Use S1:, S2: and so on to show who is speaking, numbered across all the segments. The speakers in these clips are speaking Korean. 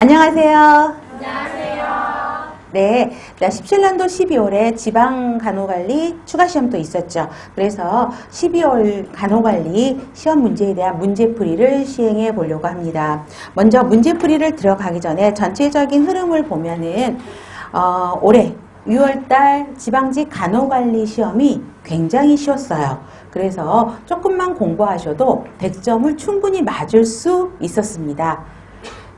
S1: 안녕하세요. 네, 17년도 12월에 지방간호관리 추가시험도 있었죠. 그래서 12월 간호관리 시험 문제에 대한 문제풀이를 시행해 보려고 합니다. 먼저 문제풀이를 들어가기 전에 전체적인 흐름을 보면은 올해 6월달 지방직 간호관리 시험이 굉장히 쉬웠어요. 그래서 조금만 공부하셔도 100점을 충분히 맞을 수 있었습니다.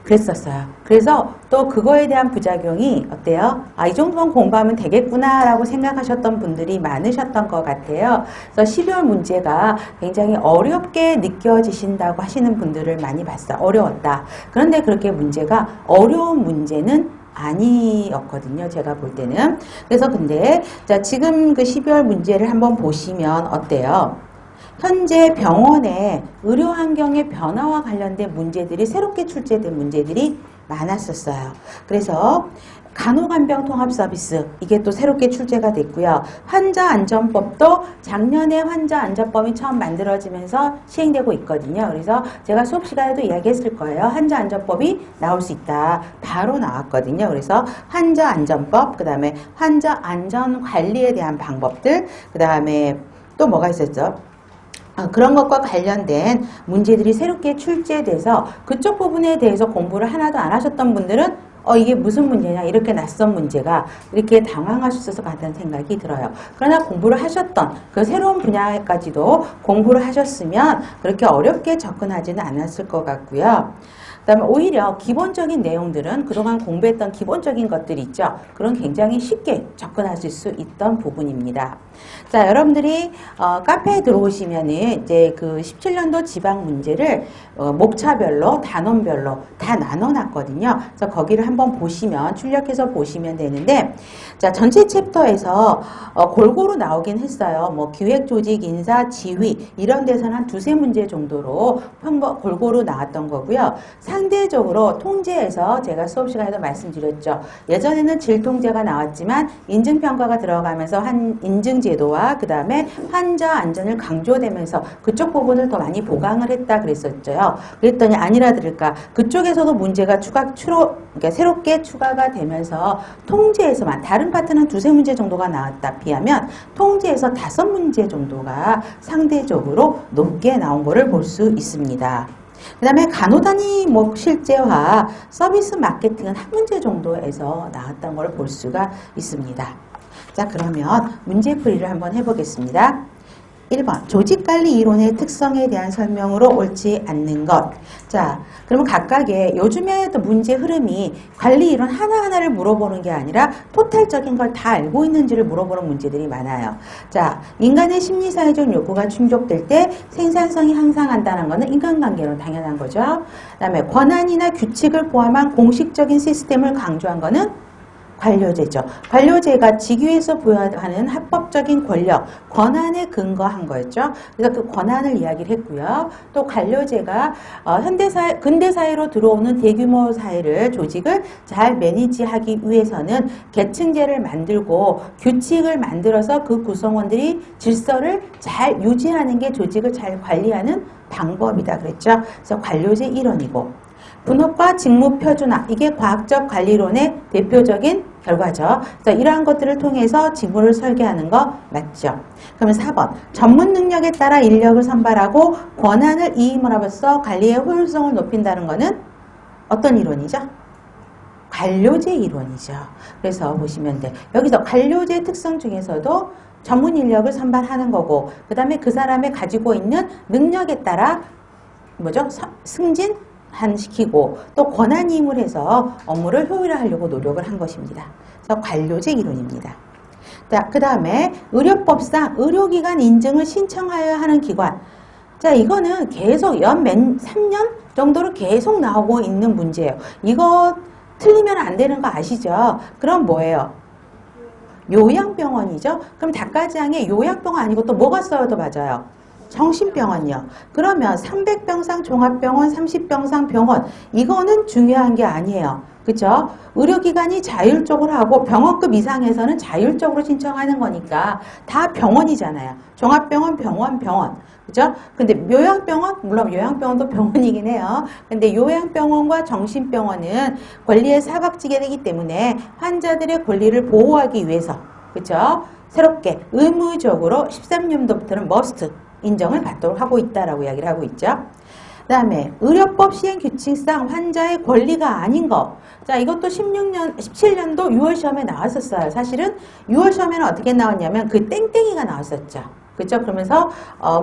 S1: 그랬었어요. 그래서 또 그거에 대한 부작용이 어때요? 이 정도만 공부하면 되겠구나 라고 생각하셨던 분들이 많으셨던 것 같아요. 그래서 12월 문제가 굉장히 어렵게 느껴지신다고 하시는 분들을 많이 봤어요. 어려웠다. 그런데 그렇게 문제가 어려운 문제는 아니었거든요. 제가 볼 때는. 그래서 근데 자, 지금 그 12월 문제를 한번 보시면 어때요? 현재 병원의 의료 환경의 변화와 관련된 문제들이 새롭게 출제된 문제들이 많았었어요. 그래서 간호간병통합서비스 이게 또 새롭게 출제가 됐고요. 환자안전법도 작년에 환자안전법이 처음 만들어지면서 시행되고 있거든요. 그래서 제가 수업 시간에도 이야기했을 거예요. 환자안전법이 나올 수 있다. 바로 나왔거든요. 그래서 환자안전법, 그 다음에 환자안전관리에 대한 방법들, 그 다음에 또 뭐가 있었죠? 그런 것과 관련된 문제들이 새롭게 출제돼서 그쪽 부분에 대해서 공부를 하나도 안 하셨던 분들은 이게 무슨 문제냐 이렇게 낯선 문제가 이렇게 당황하셨을 것 같다는 생각이 들어요. 그러나 공부를 하셨던 그 새로운 분야까지도 공부를 하셨으면 그렇게 어렵게 접근하지는 않았을 것 같고요. 그 다음에 오히려 기본적인 내용들은 그동안 공부했던 기본적인 것들이 있죠. 그런 굉장히 쉽게 접근하실 수 있던 부분입니다. 자, 여러분들이 카페에 들어오시면은 이제 그 17년도 지방 문제를 목차별로 단원별로 다 나눠놨거든요. 그래서 거기를 한번 보시면 출력해서 보시면 되는데, 자, 전체 챕터에서 골고루 나오긴 했어요. 뭐 기획, 조직, 인사, 지휘 이런 데서는 한 두세 문제 정도로 골고루 나왔던 거고요. 상대적으로 통제에서 제가 수업 시간에도 말씀드렸죠. 예전에는 질통제가 나왔지만 인증평가가 들어가면서 인증제도와 그 다음에 환자 안전을 강조되면서 그쪽 부분을 더 많이 보강을 했다 그랬었죠. 그랬더니 아니라 들을까 그쪽에서도 문제가 그러니까 새롭게 추가가 되면서 통제에서만 다른 파트는 두세 문제 정도가 나왔다 비하면 통제에서 5문제 정도가 상대적으로 높게 나온 거를 볼 수 있습니다. 그 다음에 간호단위 실제화, 서비스 마케팅은 한 문제 정도에서 나왔던 걸 볼 수가 있습니다. 자, 그러면 문제풀이를 한번 해보겠습니다. 1번 조직관리 이론의 특성에 대한 설명으로 옳지 않는 것. 자, 그러면 각각의 요즘에 또 문제 흐름이 관리 이론 하나하나를 물어보는 게 아니라 토탈적인 걸 다 알고 있는지를 물어보는 문제들이 많아요. 자, 인간의 심리사회적 요구가 충족될 때 생산성이 향상한다는 것은 인간관계로 당연한 거죠. 그 다음에 권한이나 규칙을 포함한 공식적인 시스템을 강조한 것은 관료제죠. 관료제가 직위에서 부여하는 합법적인 권력, 권한에 근거한 거였죠. 그래서 그 권한을 이야기를 했고요. 또 관료제가 근대사회로 들어오는 대규모 사회를, 조직을 잘 매니지하기 위해서는 계층제를 만들고 규칙을 만들어서 그 구성원들이 질서를 잘 유지하는 게 조직을 잘 관리하는 방법이다 그랬죠. 그래서 관료제 일원이고 분업과 직무 표준화, 이게 과학적 관리론의 대표적인 결과죠. 그래서 이러한 것들을 통해서 직무를 설계하는 거 맞죠. 그러면 4번, 전문 능력에 따라 인력을 선발하고 권한을 이임으로써 관리의 효율성을 높인다는 것은 어떤 이론이죠? 관료제 이론이죠. 그래서 보시면 돼. 여기서 관료제 특성 중에서도 전문 인력을 선발하는 거고, 그 다음에 그 사람이 가지고 있는 능력에 따라 승진? 시키고 또 권한임을 해서 업무를 효율화하려고 노력을 한 것입니다. 그래서 관료제 이론입니다. 자, 그 다음에 의료법상 의료기관 인증을 신청하여야 하는 기관. 자, 이거는 계속 3년 정도로 계속 나오고 있는 문제예요. 이거 틀리면 안 되는 거 아시죠? 그럼 뭐예요? 요양병원이죠? 그럼 닭가지항에 요양병원 아니고 또 뭐가 써요? 더 맞아요? 정신병원이요. 그러면 300병상 종합병원, 30병상 병원 이거는 중요한 게 아니에요. 그렇죠? 의료기관이 자율적으로 하고 병원급 이상에서는 자율적으로 신청하는 거니까 다 병원이잖아요. 종합병원, 병원. 그죠? 근데 요양병원, 물론 요양병원도 병원이긴 해요. 근데 요양병원과 정신병원은 권리의 사각지대이기 때문에 환자들의 권리를 보호하기 위해서, 그죠? 새롭게 의무적으로 13년도부터는 머스트 인정을 받도록 하고 있다라고 이야기를 하고 있죠. 그 다음에 의료법 시행 규칙상 환자의 권리가 아닌 거. 자, 이것도 17년도 6월 시험에 나왔었어요. 사실은 6월 시험에는 어떻게 나왔냐면 그 땡땡이가 나왔었죠. 그렇죠? 그러면서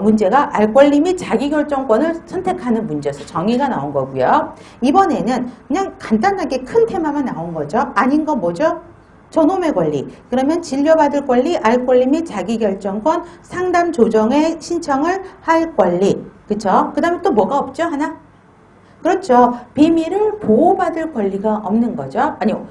S1: 문제가 알 권리 및 자기결정권을 선택하는 문제에서 정의가 나온 거고요. 이번에는 그냥 간단하게 큰 테마만 나온 거죠. 아닌 건 뭐죠? 저놈의 권리. 그러면 진료받을 권리, 알 권리 및 자기결정권, 상담 조정의 신청을 할 권리. 그쵸? 그 다음에 또 뭐가 없죠? 하나? 그렇죠. 비밀을 보호받을 권리가 없는 거죠. 아니요.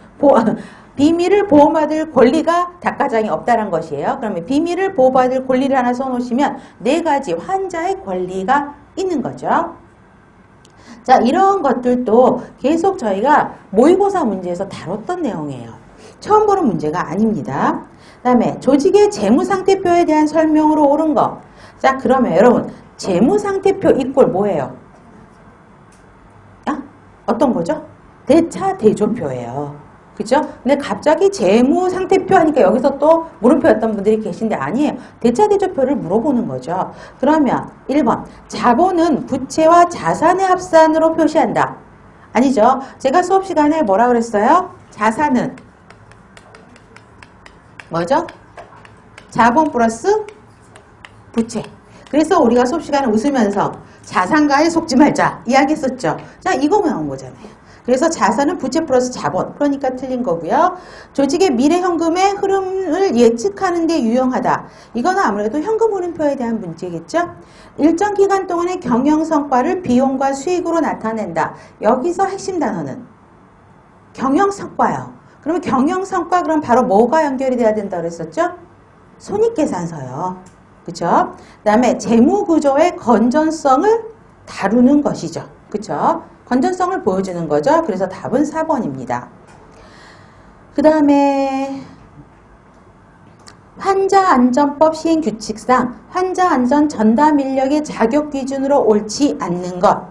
S1: 비밀을 보호받을 권리가 닭가장이 없다는 것이에요. 그러면 비밀을 보호받을 권리를 하나 써놓으시면 네 가지 환자의 권리가 있는 거죠. 자, 이런 것들도 계속 저희가 모의고사 문제에서 다뤘던 내용이에요. 처음 보는 문제가 아닙니다. 그 다음에 조직의 재무상태표에 대한 설명으로 옳은 거. 자, 그러면 여러분 재무상태표 이꼴 뭐예요? 어떤 거죠? 대차대조표예요. 그죠? 근데 갑자기 재무상태표 하니까 여기서 또 물음표였던 분들이 계신데 아니에요. 대차대조표를 물어보는 거죠. 그러면 1번 자본은 부채와 자산의 합산으로 표시한다. 아니죠. 제가 수업 시간에 뭐라 그랬어요? 자산은 뭐죠? 자본 플러스 부채. 그래서 우리가 수업 시간에 웃으면서 자산가에 속지 말자 이야기했었죠. 자, 이거만 나온 거잖아요. 그래서 자산은 부채 플러스 자본. 그러니까 틀린 거고요. 조직의 미래 현금의 흐름을 예측하는 데 유용하다. 이거는 아무래도 현금 흐름표에 대한 문제겠죠. 일정 기간 동안의 경영 성과를 비용과 수익으로 나타낸다. 여기서 핵심 단어는 경영 성과요. 그러면 경영 성과 그럼 바로 뭐가 연결이 돼야 된다 그랬었죠? 손익계산서요. 그쵸? 그 다음에 재무구조의 건전성을 다루는 것이죠. 그쵸? 건전성을 보여주는 거죠. 그래서 답은 4번입니다. 그 다음에 환자안전법 시행규칙상 환자안전 전담 인력의 자격 기준으로 옳지 않는 것.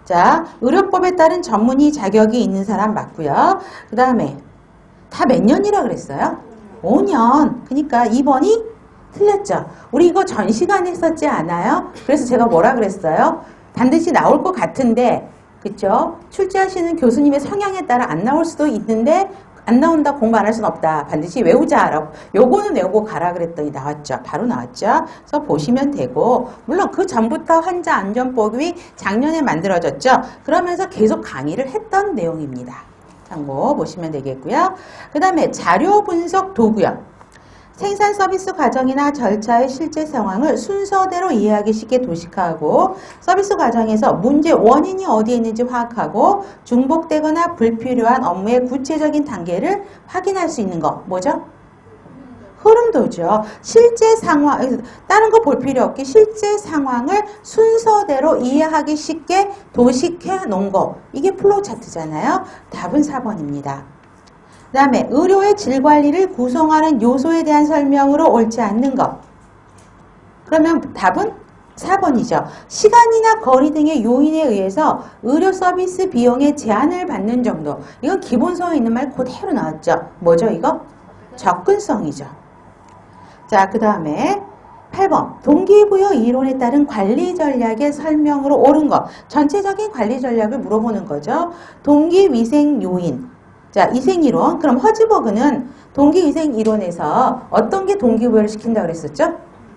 S1: 자, 의료법에 따른 전문의 자격이 있는 사람 맞고요. 그 다음에 다 몇 년이라 그랬어요? 5년. 그러니까 2번이 틀렸죠. 우리 이거 전 시간에 했었지 않아요? 그래서 제가 뭐라 그랬어요? 반드시 나올 것 같은데, 그쵸? 출제하시는 교수님의 성향에 따라 안 나올 수도 있는데, 안 나온다 공부 안 할 수는 없다. 반드시 외우자라고. 요거는 외우고 가라 그랬더니 나왔죠. 바로 나왔죠. 그래서 보시면 되고, 물론 그 전부터 환자안전법이 작년에 만들어졌죠. 그러면서 계속 강의를 했던 내용입니다. 참고 보시면 되겠고요. 그 다음에 자료 분석 도구요. 생산 서비스 과정이나 절차의 실제 상황을 순서대로 이해하기 쉽게 도식화하고 서비스 과정에서 문제 원인이 어디에 있는지 파악하고 중복되거나 불필요한 업무의 구체적인 단계를 확인할 수 있는 거 뭐죠? 흐름도죠. 실제 상황, 다른 거 볼 필요 없게 실제 상황을 순서대로 이해하기 쉽게 도식해 놓은 거. 이게 플로우 차트잖아요. 답은 4번입니다. 그 다음에 의료의 질관리를 구성하는 요소에 대한 설명으로 옳지 않는 것. 그러면 답은 4번이죠. 시간이나 거리 등의 요인에 의해서 의료 서비스 비용의 제한을 받는 정도. 이건 기본서에 있는 말 그대로 나왔죠. 뭐죠 이거? 접근성이죠. 자, 그 다음에 8번 동기부여 이론에 따른 관리 전략의 설명으로 옳은 것. 전체적인 관리 전략을 물어보는 거죠. 동기위생 요인. 자, 위생이론. 그럼 허즈버그는 동기위생이론에서 어떤 게 동기부여를 시킨다 그랬었죠?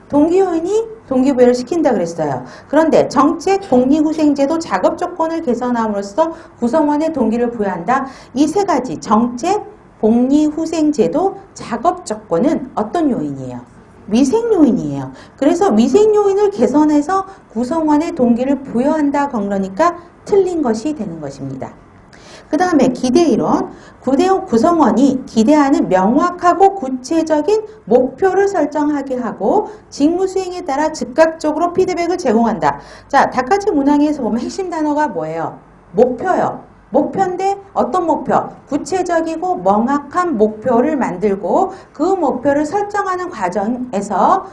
S1: 동기요인이 동기부여를 시킨다 그랬어요. 그런데 정책, 복리후생제도 작업조건을 개선함으로써 구성원의 동기를 부여한다. 이 세 가지 정책, 복리후생제도, 작업조건은 어떤 요인이에요? 위생요인이에요. 그래서 위생요인을 개선해서 구성원의 동기를 부여한다. 그러니까 틀린 것이 되는 것입니다. 그 다음에 기대이론, 구성원이 기대하는 명확하고 구체적인 목표를 설정하게 하고 직무 수행에 따라 즉각적으로 피드백을 제공한다. 자, 닭가지 문항에서 보면 핵심 단어가 뭐예요? 목표요. 목표인데 어떤 목표? 구체적이고 명확한 목표를 만들고 그 목표를 설정하는 과정에서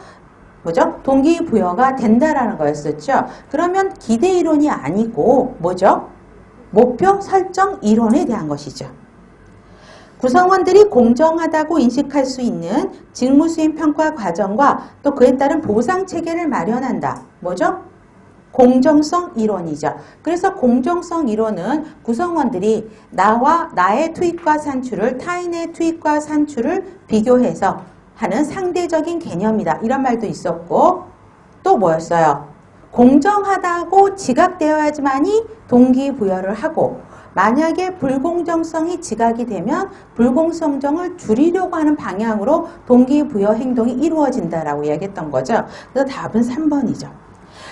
S1: 뭐죠? 동기부여가 된다라는 거였었죠. 그러면 기대 이론이 아니고 뭐죠? 목표 설정 이론에 대한 것이죠. 구성원들이 공정하다고 인식할 수 있는 직무수행 평가 과정과 또 그에 따른 보상 체계를 마련한다. 뭐죠? 공정성 이론이죠. 그래서 공정성 이론은 구성원들이 나와 나의 투입과 산출을 타인의 투입과 산출을 비교해서 하는 상대적인 개념이다. 이런 말도 있었고 또 뭐였어요? 공정하다고 지각되어야지만이 동기부여를 하고 만약에 불공정성이 지각이 되면 불공정성을 줄이려고 하는 방향으로 동기부여 행동이 이루어진다라고 이야기했던 거죠. 그래서 답은 3번이죠.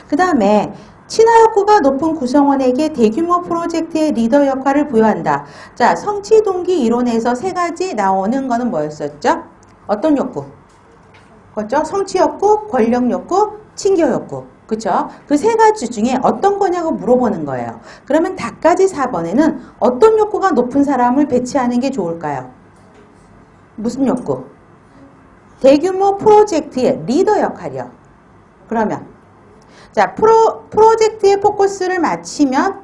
S1: 그 다음에 친화욕구가 높은 구성원에게 대규모 프로젝트의 리더 역할을 부여한다. 자, 성취동기 이론에서 세 가지 나오는 거는 뭐였었죠? 어떤 욕구? 그렇죠? 성취욕구, 권력욕구, 친교욕구. 그렇죠? 그 세 가지 중에 어떤 거냐고 물어보는 거예요. 그러면 답까지 4번에는 어떤 욕구가 높은 사람을 배치하는 게 좋을까요? 무슨 욕구? 대규모 프로젝트의 리더 역할이요. 그러면 자, 프로젝트의 포커스를 맞추면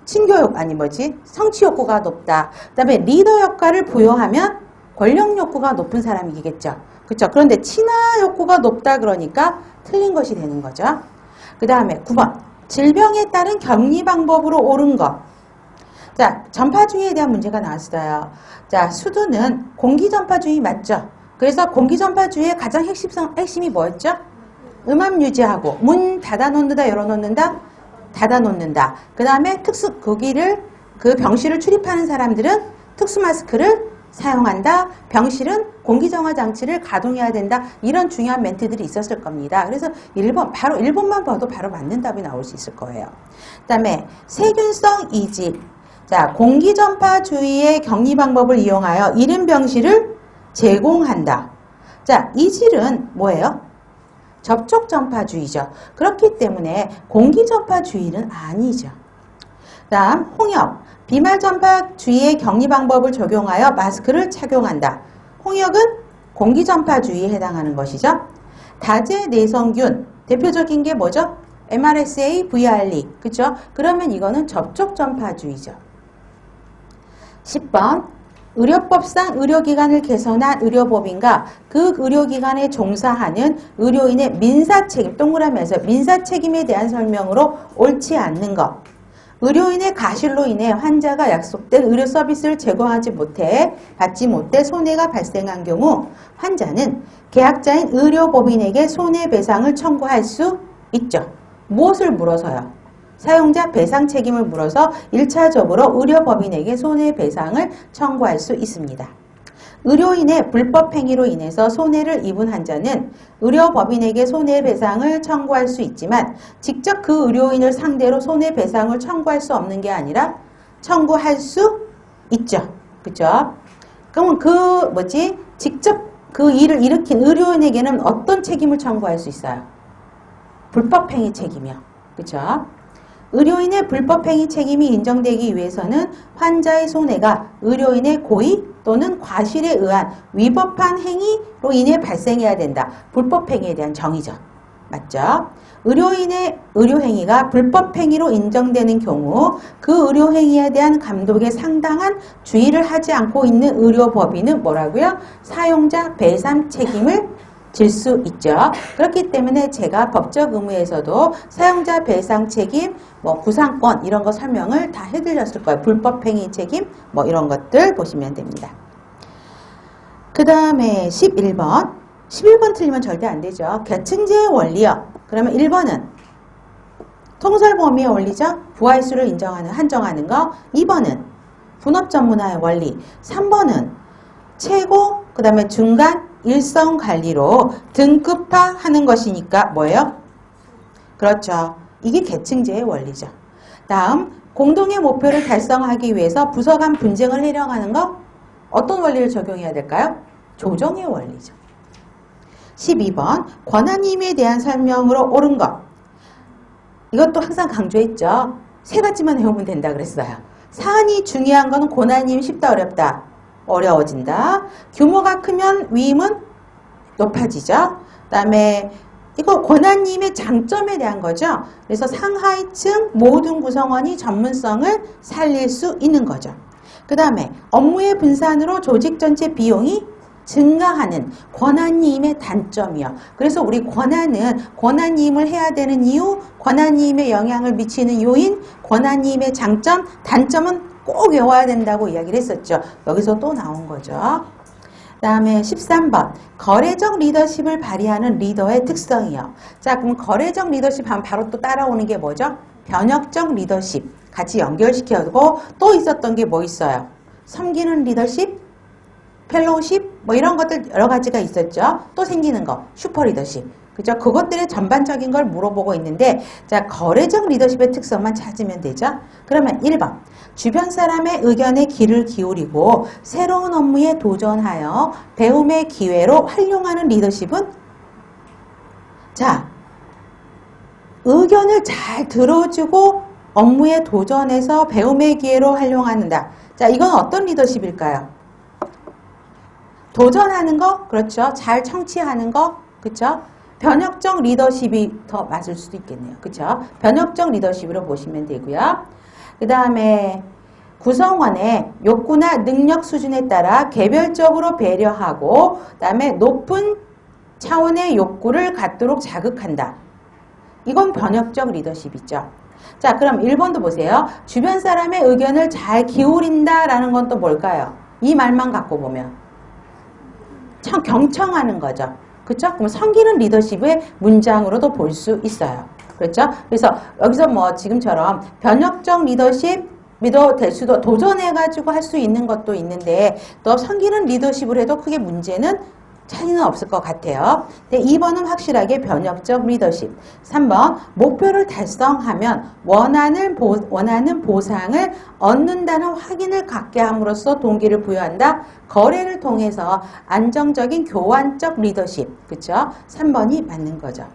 S1: 친교욕 아니 뭐지? 성취욕구가 높다. 그 다음에 리더 역할을 부여하면 권력욕구가 높은 사람이겠죠. 그렇죠? 그런데 친화욕구가 높다 그러니까 틀린 것이 되는 거죠. 그 다음에 9번 질병에 따른 격리 방법으로 옳은 것. 자, 전파주의에 대한 문제가 나왔어요. 자, 수두는 공기전파주의 맞죠? 그래서 공기전파주의의 가장 핵심이 뭐였죠? 음압 유지하고 문 닫아놓는다 열어놓는다 닫아놓는다. 그 다음에 그 병실을 출입하는 사람들은 특수 마스크를 사용한다. 병실은 공기정화 장치를 가동해야 된다. 이런 중요한 멘트들이 있었을 겁니다. 그래서 1번, 바로 1번만 봐도 바로 맞는 답이 나올 수 있을 거예요. 그 다음에 세균성 이질. 자, 공기전파주의의 격리 방법을 이용하여 1인 병실을 제공한다. 자, 이질은 뭐예요? 접촉전파주의죠. 그렇기 때문에 공기전파주의는 아니죠. 다음 홍역. 비말전파주의의 격리 방법을 적용하여 마스크를 착용한다. 홍역은 공기전파주의에 해당하는 것이죠. 다제내성균. 대표적인 게 뭐죠? MRSA, VRE. 그죠? 그러면 이거는 접촉전파주의죠. 10번. 의료법상 의료기관을 개선한 의료법인과 그 의료기관에 종사하는 의료인의 민사책임, 동그라미에서 민사책임에 대한 설명으로 옳지 않는 것. 의료인의 가실로 인해 환자가 약속된 의료 서비스를 받지 못해 손해가 발생한 경우 환자는 계약자인 의료법인에게 손해배상을 청구할 수 있죠. 무엇을 물어서요? 사용자 배상 책임을 물어서 1차적으로 의료법인에게 손해배상을 청구할 수 있습니다. 의료인의 불법행위로 인해서 손해를 입은 환자는 의료법인에게 손해배상을 청구할 수 있지만 직접 그 의료인을 상대로 손해배상을 청구할 수 없는 게 아니라 청구할 수 있죠. 그죠? 그러면 직접 그 일을 일으킨 의료인에게는 어떤 책임을 청구할 수 있어요? 불법행위 책임이요. 그죠? 의료인의 불법행위 책임이 인정되기 위해서는 환자의 손해가 의료인의 고의 또는 과실에 의한 위법한 행위로 인해 발생해야 된다. 불법행위에 대한 정의죠. 맞죠? 의료인의 의료행위가 불법행위로 인정되는 경우 그 의료행위에 대한 감독에 상당한 주의를 하지 않고 있는 의료법인은 뭐라고요? 사용자 배상 책임을 질 수 있죠. 그렇기 때문에 제가 법적 의무에서도 사용자 배상 책임, 구상권 이런 거 설명을 다 해드렸을 거예요. 불법행위 책임 이런 것들 보시면 됩니다. 그 다음에 11번. 11번 틀리면 절대 안 되죠. 계층제의 원리요. 그러면 1번은 통설범위의 원리죠. 부하일수를 한정하는 거. 2번은 분업전문화의 원리. 3번은 최고, 그 다음에 중간, 일성 관리로 등급화하는 것이니까 뭐예요? 그렇죠. 이게 계층제의 원리죠. 다음, 공동의 목표를 달성하기 위해서 부서 간 분쟁을 해령하는 거 어떤 원리를 적용해야 될까요? 조정의 원리죠. 12번, 권한임에 대한 설명으로 옳은 것. 이것도 항상 강조했죠. 세 가지만 외우면 된다 그랬어요. 사안이 중요한 거는 권한임 쉽다 어렵다. 어려워진다. 규모가 크면 위임은 높아지죠. 그 다음에 이거 권한님의 장점에 대한 거죠. 그래서 상하이층 모든 구성원이 전문성을 살릴 수 있는 거죠. 그 다음에 업무의 분산으로 조직 전체 비용이 증가하는 권한님의 단점이요. 그래서 우리 권한님을 해야 되는 이유, 권한님의 영향을 미치는 요인, 권한님의 장점, 단점은 꼭 외워야 된다고 이야기를 했었죠. 여기서 또 나온 거죠. 그 다음에 13번 거래적 리더십을 발휘하는 리더의 특성이요. 자, 그럼 거래적 리더십 하면 바로 또 따라오는 게 뭐죠? 변혁적 리더십 같이 연결시켜두고 또 있었던 게 뭐 있어요? 섬기는 리더십, 펠로우십 뭐 이런 것들 여러 가지가 있었죠. 또 생기는 거 슈퍼 리더십. 그죠? 그것들의 전반적인 걸 물어보고 있는데 자, 거래적 리더십의 특성만 찾으면 되죠. 그러면 1번 주변 사람의 의견에 귀를 기울이고 새로운 업무에 도전하여 배움의 기회로 활용하는 리더십은 자, 의견을 잘 들어주고 업무에 도전해서 배움의 기회로 활용한다. 자, 이건 어떤 리더십일까요? 도전하는 거, 그렇죠. 잘 청취하는 거, 그렇죠. 변혁적 리더십이 더 맞을 수도 있겠네요. 그렇죠. 변혁적 리더십으로 보시면 되고요. 그 다음에 구성원의 욕구나 능력 수준에 따라 개별적으로 배려하고 그 다음에 높은 차원의 욕구를 갖도록 자극한다. 이건 변혁적 리더십이죠. 자, 그럼 1번도 보세요. 주변 사람의 의견을 잘 기울인다라는 건 또 뭘까요? 이 말만 갖고 보면 경청하는 거죠. 그렇죠? 그럼 섬기는 리더십의 문장으로도 볼 수 있어요. 그렇죠? 그래서 여기서 뭐 지금처럼 변혁적 리더십도 될 수도 도전해가지고 할 수 있는 것도 있는데 또 섬기는 리더십을 해도 크게 문제는 차이는 없을 것 같아요. 2번은 확실하게 변혁적 리더십. 3번 목표를 달성하면 원하는 보상을 얻는다는 확인을 갖게 함으로써 동기를 부여한다. 거래를 통해서 안정적인 교환적 리더십. 그렇죠? 3번이 맞는 거죠.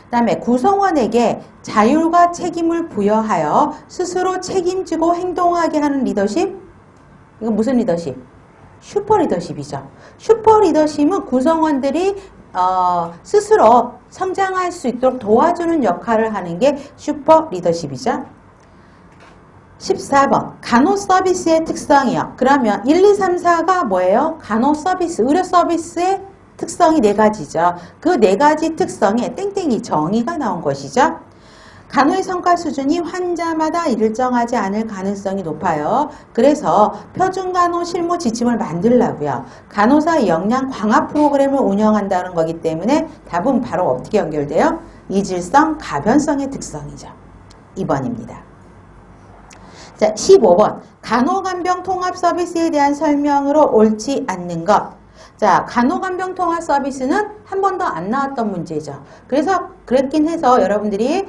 S1: 그 다음에 구성원에게 자율과 책임을 부여하여 스스로 책임지고 행동하게 하는 리더십. 이건 무슨 리더십? 슈퍼 리더십이죠. 슈퍼 리더십은 구성원들이 스스로 성장할 수 있도록 도와주는 역할을 하는 게 슈퍼 리더십이죠. 14번 간호 서비스의 특성이요. 그러면 1, 2, 3, 4가 뭐예요? 간호 서비스, 의료 서비스의 특성이 4가지죠. 그 4가지 특성에 땡땡이 정의가 나온 것이죠. 간호의 성과 수준이 환자마다 일정하지 않을 가능성이 높아요. 그래서 표준간호 실무 지침을 만들려고요. 간호사 역량 강화 프로그램을 운영한다는 거기 때문에 답은 바로 어떻게 연결돼요? 이질성, 가변성의 특성이죠. 2번입니다. 자, 15번 간호간병 통합 서비스에 대한 설명으로 옳지 않는 것. 자, 간호간병 통합 서비스는 한 번도 안 나왔던 문제죠. 그래서 그랬긴 해서 여러분들이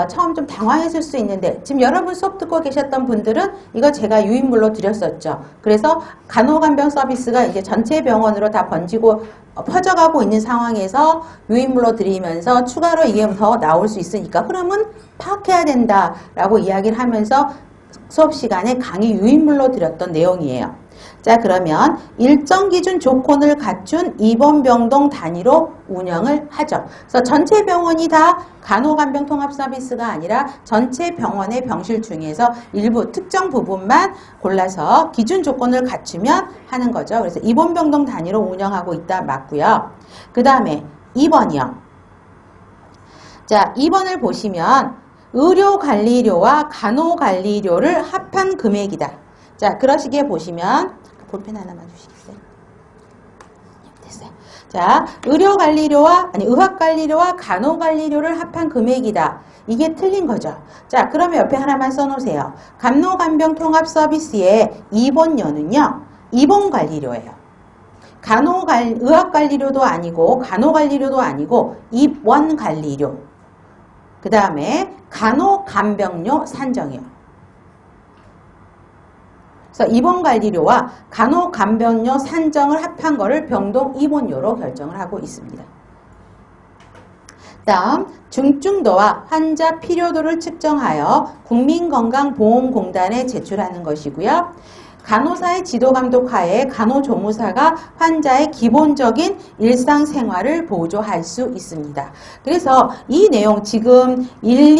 S1: 처음 좀 당황했을 수 있는데 지금 여러분 수업 듣고 계셨던 분들은 이거 제가 유인물로 드렸었죠. 그래서 간호간병 서비스가 이제 전체 병원으로 다 번지고 퍼져가고 있는 상황에서 유인물로 드리면서 추가로 이게 더 나올 수 있으니까 그러면 파악해야 된다라고 이야기를 하면서 수업 시간에 강의 유인물로 드렸던 내용이에요. 자, 그러면 일정 기준 조건을 갖춘 입원병동 단위로 운영을 하죠. 그래서 전체 병원이 다 간호간병 통합 서비스가 아니라 전체 병원의 병실 중에서 일부 특정 부분만 골라서 기준 조건을 갖추면 하는 거죠. 그래서 입원병동 단위로 운영하고 있다 맞고요. 그 다음에 2번이요. 자, 2번을 보시면 의료관리료와 간호관리료를 합한 금액이다. 자, 그러시기에 보시면 볼펜 하나만 주시겠어요? 됐어요. 자, 의학관리료와 간호관리료를 합한 금액이다. 이게 틀린 거죠. 자, 그러면 옆에 하나만 써놓으세요. 간호간병 통합 서비스의 입원료는요, 입원관리료예요. 의학관리료도 아니고 간호관리료도 아니고 입원관리료. 그 다음에 간호간병료 산정이요. 그래서 입원관리료와 간호간병료 산정을 합한 거를 병동 입원료로 결정을 하고 있습니다. 다음 중증도와 환자 필요도를 측정하여 국민건강보험공단에 제출하는 것이고요. 간호사의 지도 감독 하에 간호조무사가 환자의 기본적인 일상생활을 보조할 수 있습니다. 그래서 이 내용 지금 1,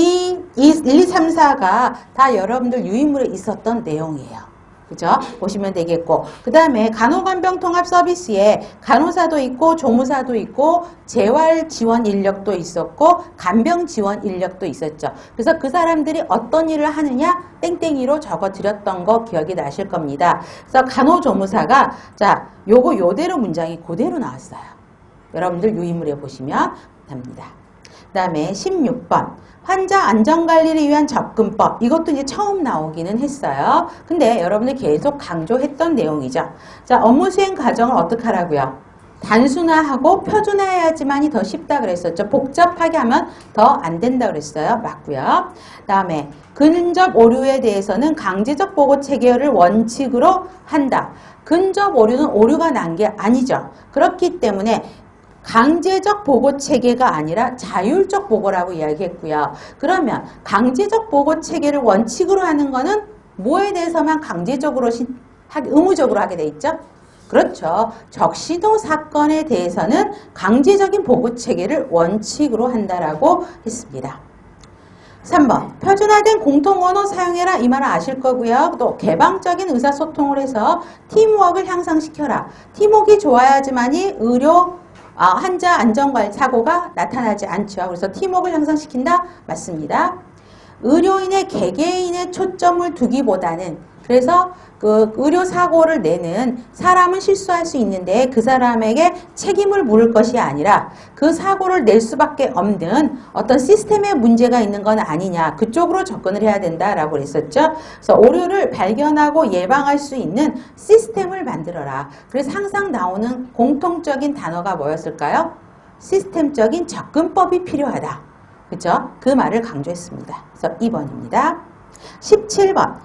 S1: 2, 3, 4가 다 여러분들 유인물에 있었던 내용이에요. 그죠? 보시면 되겠고, 그 다음에 간호간병통합 서비스에 간호사도 있고 조무사도 있고 재활 지원 인력도 있었고 간병 지원 인력도 있었죠. 그래서 그 사람들이 어떤 일을 하느냐 땡땡이로 적어드렸던 거 기억이 나실 겁니다. 그래서 간호조무사가 자 요거 요대로 문장이 그대로 나왔어요. 여러분들 유인물에 보시면 됩니다. 그 다음에 16번 환자 안전관리를 위한 접근법. 이것도 이제 처음 나오기는 했어요. 근데 여러분들 계속 강조했던 내용이죠. 자, 업무 수행 과정을 어떻게 하라고요? 단순화하고 표준화해야지만이 더 쉽다 그랬었죠. 복잡하게 하면 더 안 된다 그랬어요. 맞고요. 다음에 근접 오류에 대해서는 강제적 보고 체계를 원칙으로 한다. 근접 오류는 오류가 난 게 아니죠. 그렇기 때문에 강제적 보고 체계가 아니라 자율적 보고라고 이야기했고요. 그러면 강제적 보고 체계를 원칙으로 하는 거는 뭐에 대해서만 강제적으로 의무적으로 하게 돼 있죠? 그렇죠. 적신호 사건에 대해서는 강제적인 보고 체계를 원칙으로 한다라고 했습니다. 3번 표준화된 공통 언어 사용해라 이 말은 아실 거고요. 또 개방적인 의사소통을 해서 팀워크를 향상시켜라. 팀워크가 좋아야지만이 환자 안전관리 사고가 나타나지 않죠. 그래서 팀워크를 향상시킨다? 맞습니다. 의료인의 개개인의 초점을 두기보다는 그래서 그 의료사고를 내는 사람은 실수할 수 있는데 그 사람에게 책임을 물을 것이 아니라 그 사고를 낼 수밖에 없는 어떤 시스템에 문제가 있는 건 아니냐 그쪽으로 접근을 해야 된다라고 그랬었죠. 그래서 오류를 발견하고 예방할 수 있는 시스템을 만들어라. 그래서 항상 나오는 공통적인 단어가 뭐였을까요? 시스템적인 접근법이 필요하다. 그죠? 그 말을 강조했습니다. 그래서 2번입니다. 17번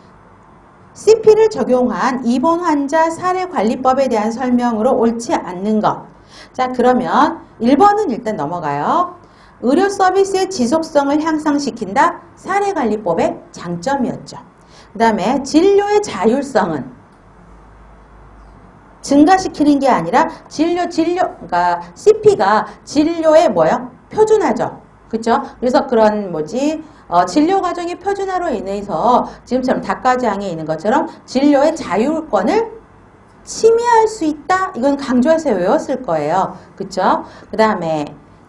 S1: CP를 적용한 입원 환자 사례관리법에 대한 설명으로 옳지 않는 것. 자, 그러면 1번은 일단 넘어가요. 의료 서비스의 지속성을 향상시킨다. 사례관리법의 장점이었죠. 그 다음에 진료의 자율성은 증가시키는 게 아니라 그러니까 CP가 진료의 표준화죠. 그쵸? 그래서 그런 진료 과정의 표준화로 인해서 지금처럼 닭가지항에 있는 것처럼 진료의 자율권을 침해할 수 있다? 이건 강조해서 외웠을 거예요. 그쵸? 그 다음에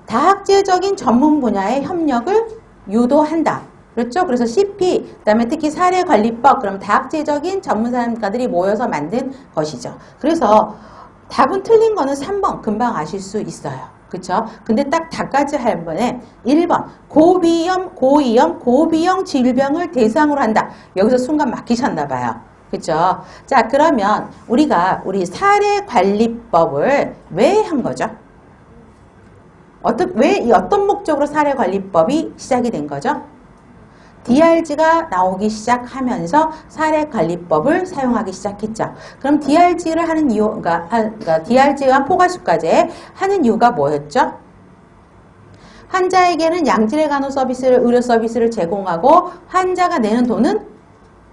S1: 다학제적인 전문 분야의 협력을 유도한다. 그렇죠? 그래서 CP, 그 다음에 특히 사례관리법, 그럼 다학제적인 전문사들이 모여서 만든 것이죠. 그래서 답은 틀린 거는 3번, 금방 아실 수 있어요. 그쵸? 근데 딱 답까지 할 번에 1번 고위험 질병을 대상으로 한다. 여기서 순간 막히셨나 봐요. 그쵸? 자, 그러면 우리가 우리 사례관리법을 왜 한 거죠? 왜 어떤 목적으로 사례관리법이 시작이 된 거죠? DRG가 나오기 시작하면서 사례관리법을 사용하기 시작했죠. 그럼 DRG를 하는 이유, 그러니까 DRG와 포괄수까지 하는 이유가 뭐였죠? 환자에게는 양질의 간호 서비스를, 의료 서비스를 제공하고 환자가 내는 돈은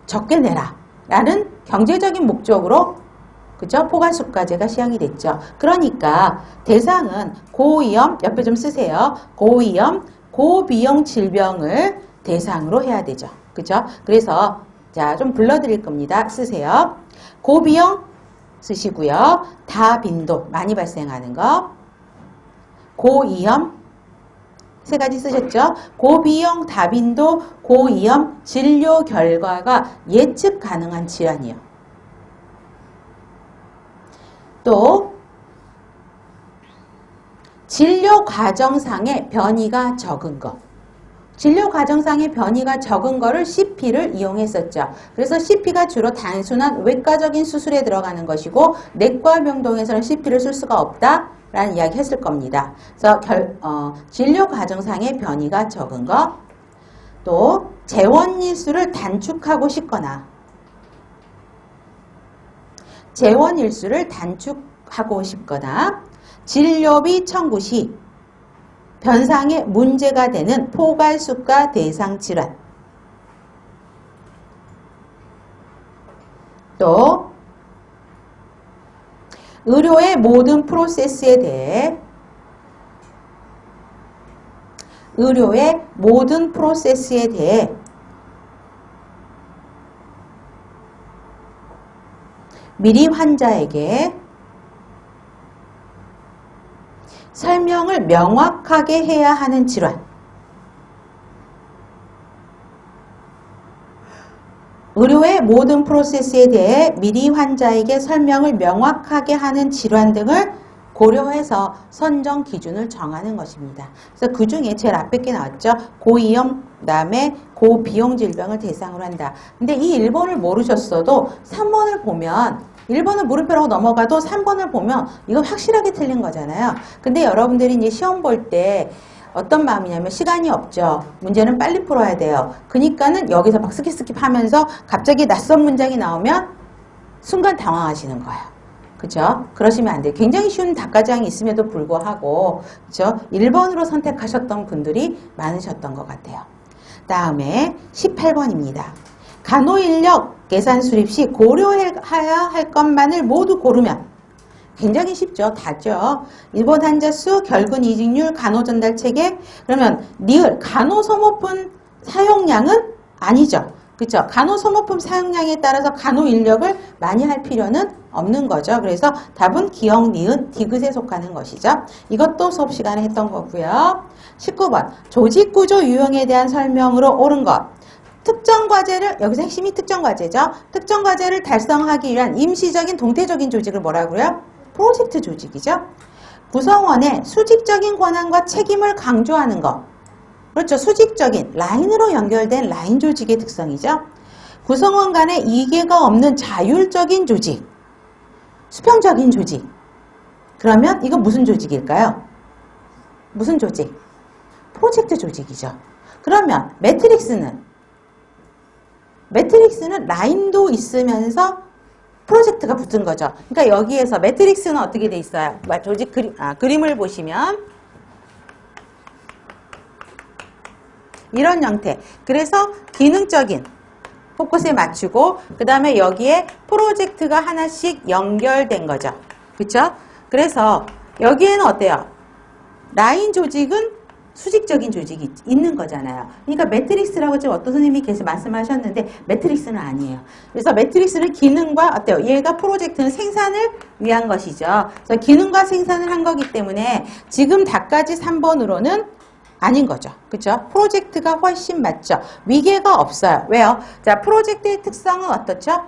S1: 적게 내라. 라는 경제적인 목적으로 그죠? 포괄수까지가 시행이 됐죠. 그러니까 대상은 고위험, 옆에 좀 쓰세요. 고위험, 고비용 질병을 대상으로 해야 되죠. 그죠? 그래서 자, 좀 불러드릴 겁니다. 쓰세요. 고비용 쓰시고요. 다빈도 많이 발생하는 거. 고위험 세 가지 쓰셨죠? 고비용, 다빈도, 고위험 진료 결과가 예측 가능한 질환이요. 또 진료 과정상의 변이가 적은 것. 진료 과정상의 변이가 적은 거를 CP를 이용했었죠. 그래서 CP가 주로 단순한 외과적인 수술에 들어가는 것이고 내과 병동에서는 CP를 쓸 수가 없다라는 이야기 했을 겁니다. 그래서 진료 과정상의 변이가 적은 것, 또 재원 일수를 단축하고 싶거나 진료비 청구 시 변상에 문제가 되는 포괄수가 대상 질환, 또 의료의 모든 프로세스에 대해 의료의 모든 프로세스에 대해 미리 환자에게 설명을 명확하게 해야 하는 질환. 의료의 모든 프로세스에 대해 미리 환자에게 설명을 명확하게 하는 질환 등을 고려해서 선정 기준을 정하는 것입니다. 그래서 그 중에 제일 앞에 게 나왔죠. 고위험, 그다음에 고비용 질병을 대상으로 한다. 근데 이 1번을 모르셨어도 3번을 보면 1번은 물음표라고 넘어가도 3번을 보면 이건 확실하게 틀린 거잖아요. 근데 여러분들이 이제 시험 볼 때 어떤 마음이냐면 시간이 없죠. 문제는 빨리 풀어야 돼요. 그러니까는 여기서 막 스킵 하면서 갑자기 낯선 문장이 나오면 순간 당황하시는 거예요. 그죠? 그러시면 안 돼요. 굉장히 쉬운 답과장이 있음에도 불구하고, 그죠? 1번으로 선택하셨던 분들이 많으셨던 것 같아요. 다음에 18번입니다. 간호인력 계산 수립 시 고려해야 할 것만을 모두 고르면 굉장히 쉽죠. 다죠. 일본 환자 수, 결근 이직률, 간호 전달 체계. 그러면 니을 간호소모품 사용량은 아니죠. 그렇죠? 간호소모품 사용량에 따라서 간호인력을 많이 할 필요는 없는 거죠. 그래서 답은 기역, 니은, 디귿에 속하는 것이죠. 이것도 수업 시간에 했던 거고요. 19번 조직구조 유형에 대한 설명으로 옳은 것. 특정 과제를, 여기서 핵심이 특정 과제죠. 특정 과제를 달성하기 위한 임시적인 동태적인 조직을 뭐라고요? 프로젝트 조직이죠. 구성원의 수직적인 권한과 책임을 강조하는 것. 그렇죠. 수직적인 라인으로 연결된 라인 조직의 특성이죠. 구성원 간의 이계가 없는 자율적인 조직. 수평적인 조직. 그러면 이건 무슨 조직일까요? 무슨 조직? 프로젝트 조직이죠. 그러면 매트릭스는 라인도 있으면서 프로젝트가 붙은 거죠. 그러니까 여기에서 매트릭스는 어떻게 돼 있어요? 조직 그림을 보시면 이런 형태. 그래서 기능적인 포커스에 맞추고 그 다음에 여기에 프로젝트가 하나씩 연결된 거죠. 그렇죠? 그래서 여기에는 어때요? 라인 조직은 수직적인 조직이 있는 거잖아요. 그러니까 매트릭스라고 지금 어떤 선생님이 계속 말씀하셨는데 매트릭스는 아니에요. 그래서 매트릭스는 기능과 어때요? 얘가 프로젝트는 생산을 위한 것이죠. 그래서 기능과 생산을 한 거기 때문에 지금 답까지 3번으로는 아닌 거죠. 그렇죠? 프로젝트가 훨씬 맞죠. 위계가 없어요. 왜요? 자, 프로젝트의 특성은 어떻죠?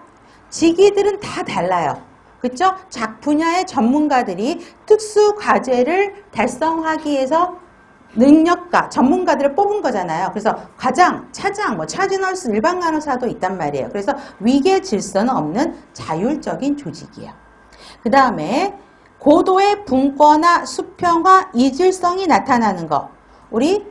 S1: 직위들은 다 달라요. 그렇죠? 각 분야의 전문가들이 특수 과제를 달성하기 위해서 능력가, 전문가들을 뽑은 거잖아요. 그래서 과장, 차장, 차주너스, 일반 간호사도 있단 말이에요. 그래서 위계 질서는 없는 자율적인 조직이에요. 그 다음에 고도의 분권화, 수평화, 이질성이 나타나는 거. 우리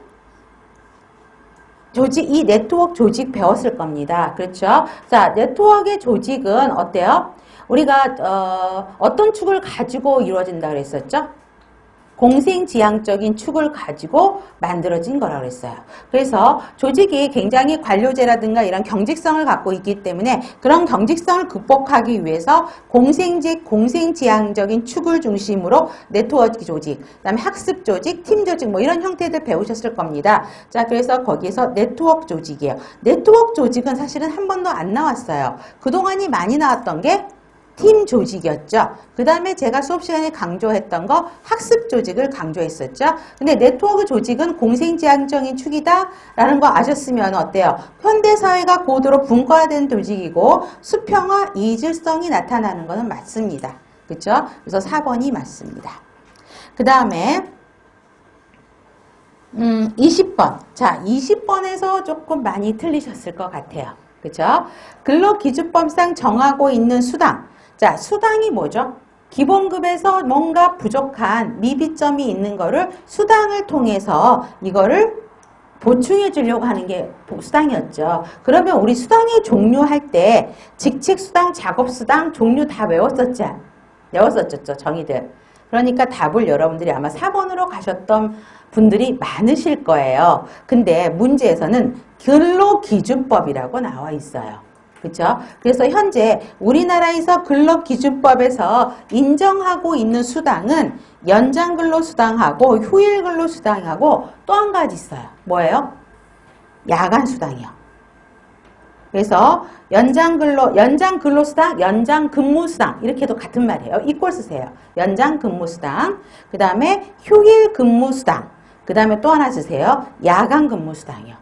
S1: 조직, 이 네트워크 조직 배웠을 겁니다. 그렇죠? 자, 네트워크의 조직은 어때요? 우리가 어떤 축을 가지고 이루어진다 그랬었죠? 공생지향적인 축을 가지고 만들어진 거라고 그랬어요. 그래서 조직이 굉장히 관료제라든가 이런 경직성을 갖고 있기 때문에 그런 경직성을 극복하기 위해서 공생지향적인 축을 중심으로 네트워크 조직, 그다음에 학습 조직, 팀 조직 뭐 이런 형태들 배우셨을 겁니다. 자, 그래서 거기에서 네트워크 조직이에요. 네트워크 조직은 사실은 한 번도 안 나왔어요. 그동안이 많이 나왔던 게 팀 조직이었죠. 그 다음에 제가 수업 시간에 강조했던 거 학습 조직을 강조했었죠. 근데 네트워크 조직은 공생지향적인 축이다 라는 거 아셨으면 어때요? 현대사회가 고도로 분과된 조직이고 수평화, 이질성이 나타나는 것은 맞습니다. 그렇죠? 그래서 4번이 맞습니다. 그 다음에 20번. 자, 20번에서 조금 많이 틀리셨을 것 같아요. 그렇죠? 근로기준법상 정하고 있는 수당. 자, 수당이 뭐죠? 기본급에서 뭔가 부족한 미비점이 있는 거를 수당을 통해서 이거를 보충해 주려고 하는 게 수당이었죠. 그러면 우리 수당의 종류 할 때 직책수당, 작업수당 종류 다 외웠었죠. 정의들. 그러니까 답을 여러분들이 아마 4번으로 가셨던 분들이 많으실 거예요. 근데 문제에서는 근로기준법이라고 나와 있어요. 그렇죠? 그래서 현재 우리나라에서 근로기준법에서 인정하고 있는 수당은 연장근로수당하고 휴일근로수당하고 또 한 가지 있어요. 뭐예요? 야간수당이요. 그래서 연장근로수당, 연장근무수당 이렇게도 같은 말이에요. 이꼴 쓰세요. 연장근무수당, 그 다음에 휴일근무수당, 그 다음에 또 하나 쓰세요. 야간근무수당이요.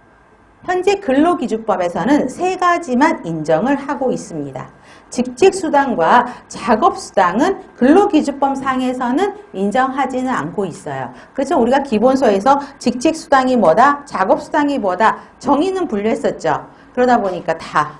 S1: 현재 근로기준법에서는 세 가지만 인정을 하고 있습니다. 직책수당과 작업수당은 근로기준법 상에서는 인정하지는 않고 있어요. 그래서 우리가 기본서에서 직책수당이 뭐다, 작업수당이 뭐다 정의는 분류했었죠. 그러다 보니까 다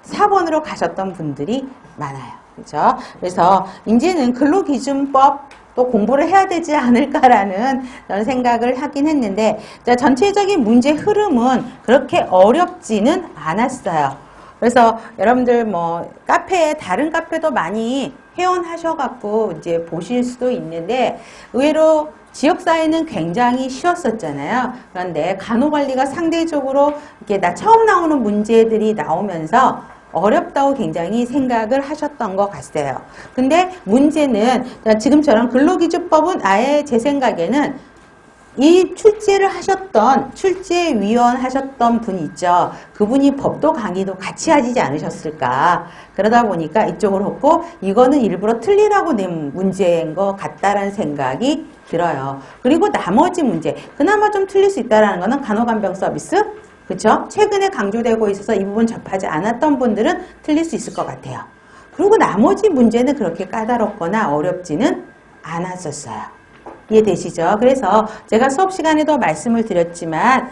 S1: 4번으로 가셨던 분들이 많아요. 그렇죠? 그래서 이제는 근로기준법 또 공부를 해야 되지 않을까라는 그런 생각을 하긴 했는데, 자, 전체적인 문제 흐름은 그렇게 어렵지는 않았어요. 그래서 여러분들 뭐 카페에 다른 카페도 많이 회원하셔갖고 이제 보실 수도 있는데, 의외로 지역사회는 굉장히 쉬웠었잖아요. 그런데 간호관리가 상대적으로 이렇게 처음 나오는 문제들이 나오면서 어렵다고 굉장히 생각을 하셨던 것 같아요. 근데 문제는 지금처럼 근로기준법은 아예 제 생각에는 이 출제를 하셨던 출제위원 하셨던 분 있죠. 그분이 법도 강의도 같이 하시지 않으셨을까. 그러다 보니까 이쪽으로 했고 이거는 일부러 틀리라고 낸 문제인 것 같다라는 생각이 들어요. 그리고 나머지 문제, 그나마 좀 틀릴 수 있다는 거는 간호간병 서비스, 그렇죠? 최근에 강조되고 있어서 이 부분 접하지 않았던 분들은 틀릴 수 있을 것 같아요. 그리고 나머지 문제는 그렇게 까다롭거나 어렵지는 않았었어요. 이해되시죠? 그래서 제가 수업 시간에도 말씀을 드렸지만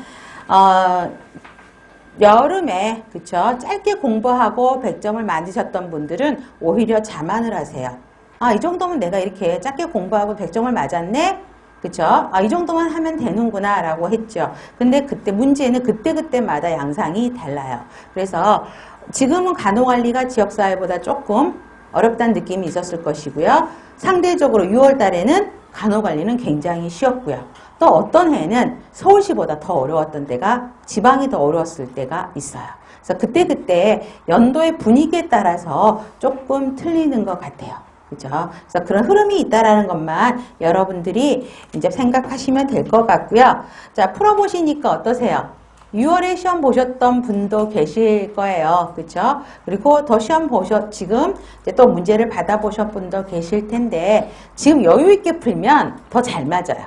S1: 여름에 그쵸? 짧게 공부하고 100점을 만드셨던 분들은 오히려 자만을 하세요. 아, 이 정도면 내가 이렇게 짧게 공부하고 100점을 맞았네? 그쵸? 아, 이 정도만 하면 되는구나 라고 했죠. 근데 그때 문제는 그때그때마다 양상이 달라요. 그래서 지금은 간호관리가 지역사회보다 조금 어렵다는 느낌이 있었을 것이고요. 상대적으로 6월 달에는 간호관리는 굉장히 쉬웠고요. 또 어떤 해는 서울시보다 더 어려웠던 때가, 지방이 더 어려웠을 때가 있어요. 그래서 그때그때 연도의 분위기에 따라서 조금 틀리는 것 같아요. 그죠? 그래서 그런 흐름이 있다라는 것만 여러분들이 이제 생각하시면 될 것 같고요. 자, 풀어보시니까 어떠세요? 6월에 시험 보셨던 분도 계실 거예요. 그렇죠? 그리고 더 시험 지금 이제 또 문제를 받아보셨던 분도 계실 텐데, 지금 여유 있게 풀면 더 잘 맞아요.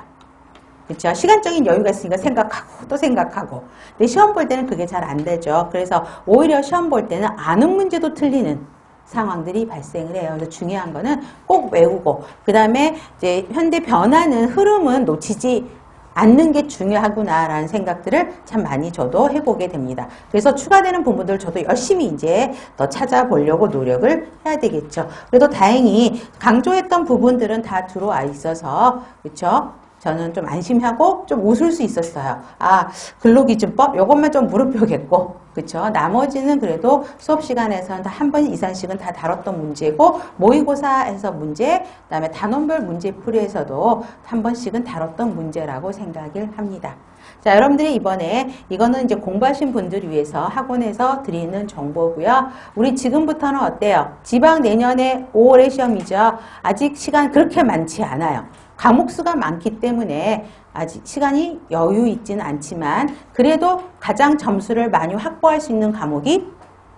S1: 그렇죠? 시간적인 여유가 있으니까 생각하고 또 생각하고. 근데 시험 볼 때는 그게 잘 안 되죠. 그래서 오히려 시험 볼 때는 아는 문제도 틀리는 상황들이 발생을 해요. 그래서 중요한 거는 꼭 외우고, 그 다음에 이제 현대 변하는 흐름은 놓치지 않는 게 중요하구나라는 생각들을 참 많이 저도 해보게 됩니다. 그래서 추가되는 부분들 저도 열심히 이제 더 찾아보려고 노력을 해야 되겠죠. 그래도 다행히 강조했던 부분들은 다 들어와 있어서, 그렇죠? 저는 좀 안심하고 좀 웃을 수 있었어요. 아, 근로기준법 요것만 좀 물음표겠고, 그쵸? 나머지는 그래도 수업 시간에서는 한 번 이상씩은 다 다뤘던 문제고, 모의고사에서 문제, 그다음에 단원별 문제풀이에서도 한 번씩은 다뤘던 문제라고 생각을 합니다. 자, 여러분들이 이번에 이거는 이제 공부하신 분들을 위해서 학원에서 드리는 정보고요. 우리 지금부터는 어때요? 지방 내년에 5월에 시험이죠. 아직 시간 그렇게 많지 않아요. 과목 수가 많기 때문에 아직 시간이 여유 있지는 않지만 그래도 가장 점수를 많이 확보할 수 있는 과목이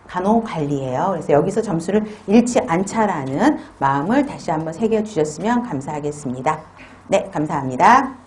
S1: 간호관리예요. 그래서 여기서 점수를 잃지 않자라는 마음을 다시 한번 새겨주셨으면 감사하겠습니다. 네, 감사합니다.